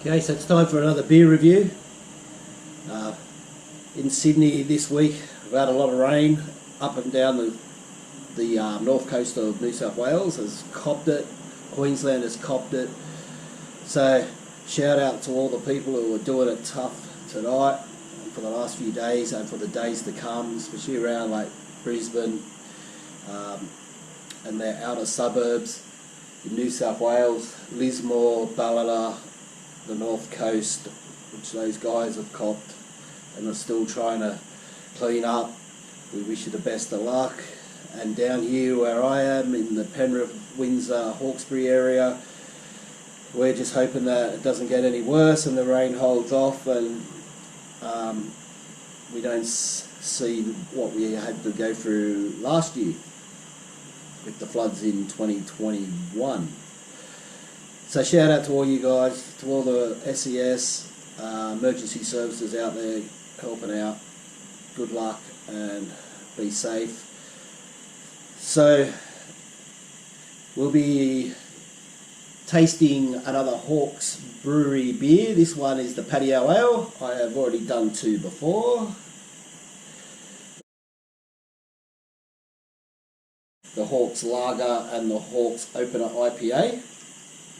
Okay, so it's time for another beer review. In Sydney this week, we've had a lot of rain up and down the north coast of New South Wales has copped it. Queensland has copped it. So shout out to all the people who are doing it tough tonight and for the last few days and for the days to come, especially around like Brisbane and their outer suburbs in New South Wales, Lismore, Ballina, the north coast, which those guys have copped and are still trying to clean up. We wish you the best of luck. And down here where I am in the Penrith, Windsor, Hawkesbury area, we're just hoping that it doesn't get any worse and the rain holds off and we don't see what we had to go through last year with the floods in 2021. So shout out to all you guys, to all the SES, emergency services out there helping out. Good luck and be safe. So we'll be tasting another Hawke's Brewery beer. This one is the Patio Ale. I have already done two before. The Hawke's Lager and the Hawke's Opener IPA.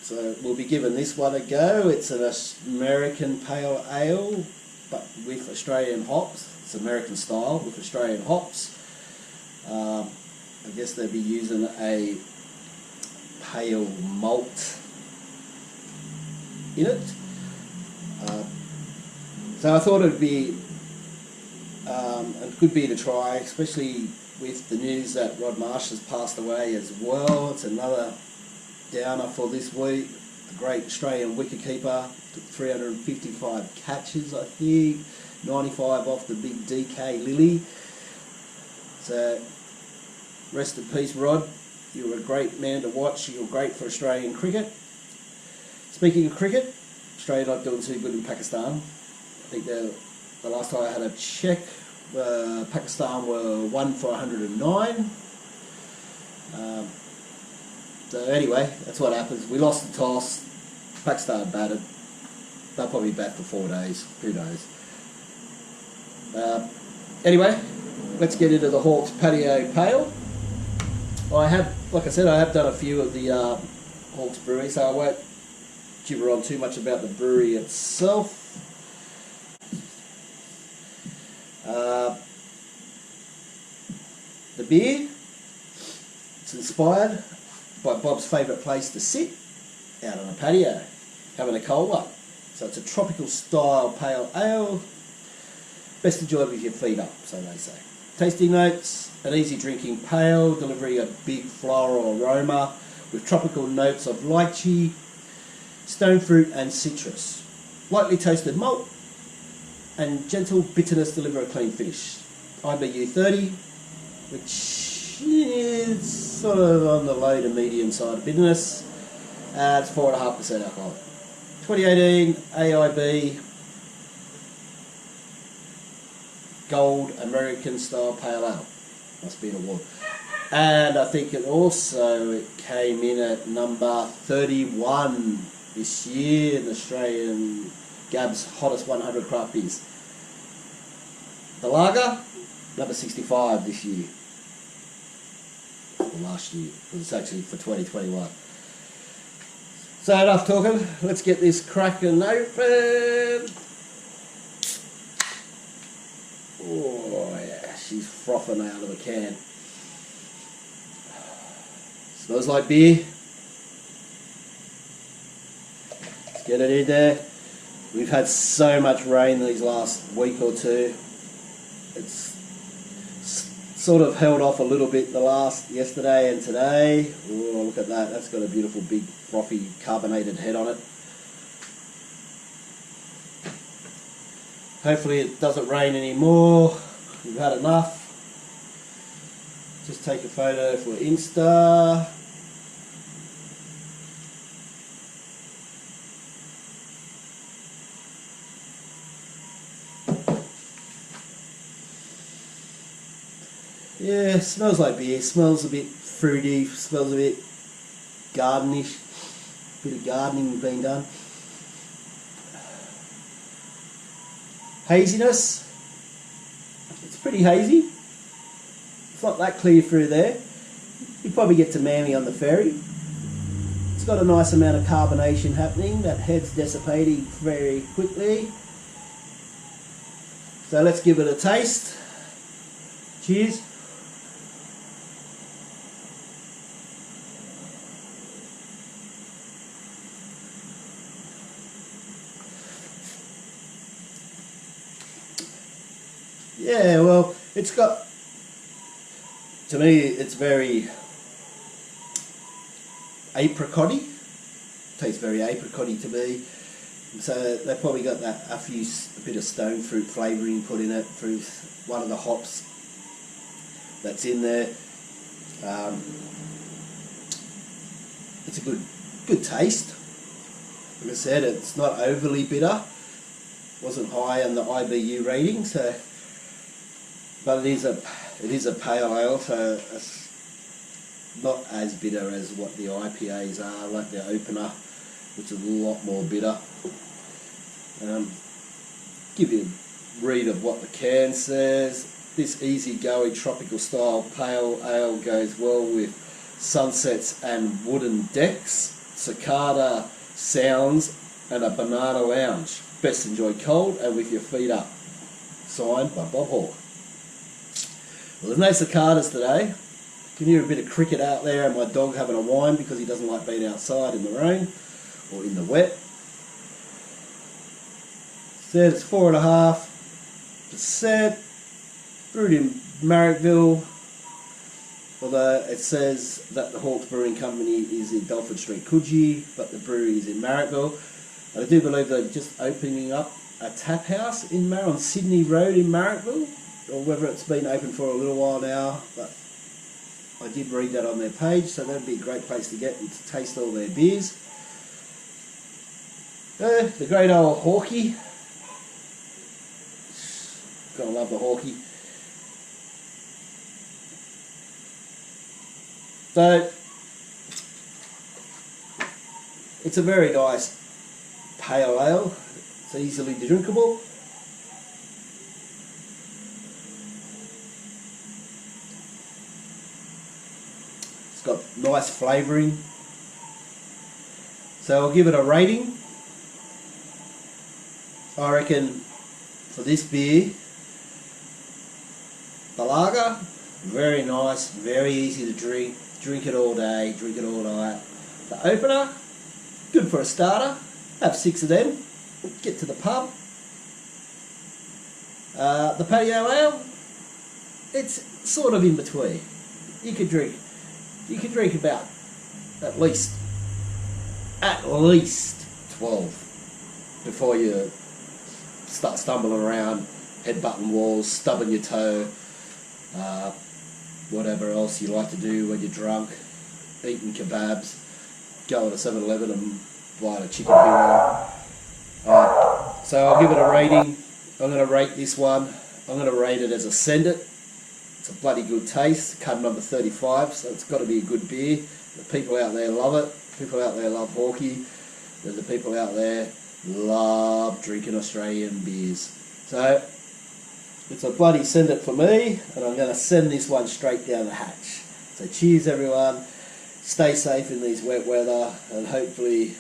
So we'll be giving this one a go. It's an American Pale Ale, but with Australian hops. It's American style with Australian hops. I guess they'll be using a pale malt in it. So I thought it'd be a good beer to try, especially with the news that Rod Marsh has passed away as well. It's another downer for this week. The great Australian wicketkeeper, took 355 catches I think, 95 off the big DK Lily. So rest in peace Rod, you were a great man to watch, you were great for Australian cricket. Speaking of cricket, Australia not doing too good in Pakistan. I think the last time I had a check, Pakistan were 1 for 109. So anyway, that's what happens. We lost the toss, Pakistan batted. They'll probably bat for 4 days, who knows. Anyway, let's get into the Hawke's Patio Pale. I have, like I said, I have done a few of the Hawke's Brewery, so I won't gibber on too much about the brewery itself. The beer, it's inspired by Bob's favourite place to sit, out on a patio, having a cold one. So it's a tropical style pale ale, best enjoyed with your feet up, so they say. Tasting notes, an easy drinking pale, delivering a big floral aroma with tropical notes of lychee, stone fruit and citrus. Lightly toasted malt and gentle bitterness deliver a clean finish. IBU 30, which is sort of on the low to medium side of bitterness. It's 4.5% alcohol. 2018 AIB Gold American Style Pale Ale. Must be an award. And I think it came in at number 31 this year in Australian GABS Hottest 100 Craft Beers. The lager, number 65 this year. Or last year. It's actually for 2021. So enough talking. Let's get this cracking open. Oh yeah, she's frothing out of a can. Smells like beer. Let's get it in there. We've had so much rain these last week or two. It's sort of held off a little bit yesterday and today. Oh, look at that. That's got a beautiful big frothy carbonated head on it. Hopefully it doesn't rain anymore. We've had enough. Just take a photo for Insta. Yeah, smells like beer. Smells a bit fruity. Smells a bit gardenish. Bit of gardening being done. haziness. It's pretty hazy. It's not that clear through there. You probably get to Mammy on the ferry. It's got a nice amount of carbonation happening. That head's dissipating very quickly. So let's give it a taste. Cheers. Yeah, well, it's got, to me, it's very apricot-y. Tastes very apricot-y to me. So they've probably got that a bit of stone fruit flavouring put in it through one of the hops that's in there. It's a good taste. Like I said, it's not overly bitter. Wasn't high on the IBU rating, so, but it is a pale ale, so it's not as bitter as what the IPAs are, like the opener, which is a lot more bitter. Give you a read of what the can says. This easygoing tropical style pale ale goes well with sunsets and wooden decks, cicada sounds and a banana lounge. Best enjoyed cold and with your feet up. Signed by Bob Hall. Well, there's no cicadas today. You can hear a bit of cricket out there and my dog having a whine because he doesn't like being outside in the rain or in the wet. Said it's 4.5%. Brewed in Marrickville. Although it says that the Hawke's Brewing Company is in Delford Street, Coogee, but the brewery is in Marrickville. And I do believe they're just opening up a tap house on Sydney Road in Marrickville, or whether it's been open for a little while now, but I did read that on their page, so that'd be a great place to get and to taste all their beers. The great old Hawkie. Gotta love the Hawkie. So, it's a very nice pale ale. It's easily drinkable. It's got nice flavouring. So I'll give it a rating. I reckon for this beer, the lager, very nice, very easy to drink. Drink it all day, drink it all night. The opener, good for a starter. Have 6 of them. Get to the pub. The patio ale, it's sort of in between. You could drink about at least 12 before you start stumbling around, headbutting walls, stubbing your toe, whatever else you like to do when you're drunk, eating kebabs, going to 7-Eleven and buying a chicken hero. So I'll give it a rating. I'm going to rate this one. I'm going to rate it as a send it. It's a bloody good taste. Cub number 35, so it's got to be a good beer. The people out there love it. People out there love Hawkie. There's the people out there love drinking Australian beers. So it's a bloody send it for me, and I'm going to send this one straight down the hatch. So cheers everyone. Stay safe in these wet weather, and hopefully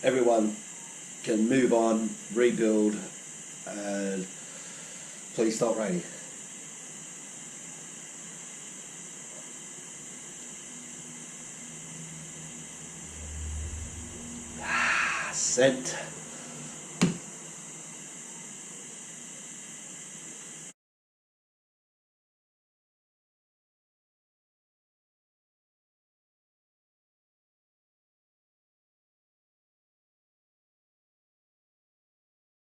everyone can move on, rebuild, and please stop raining. Sent.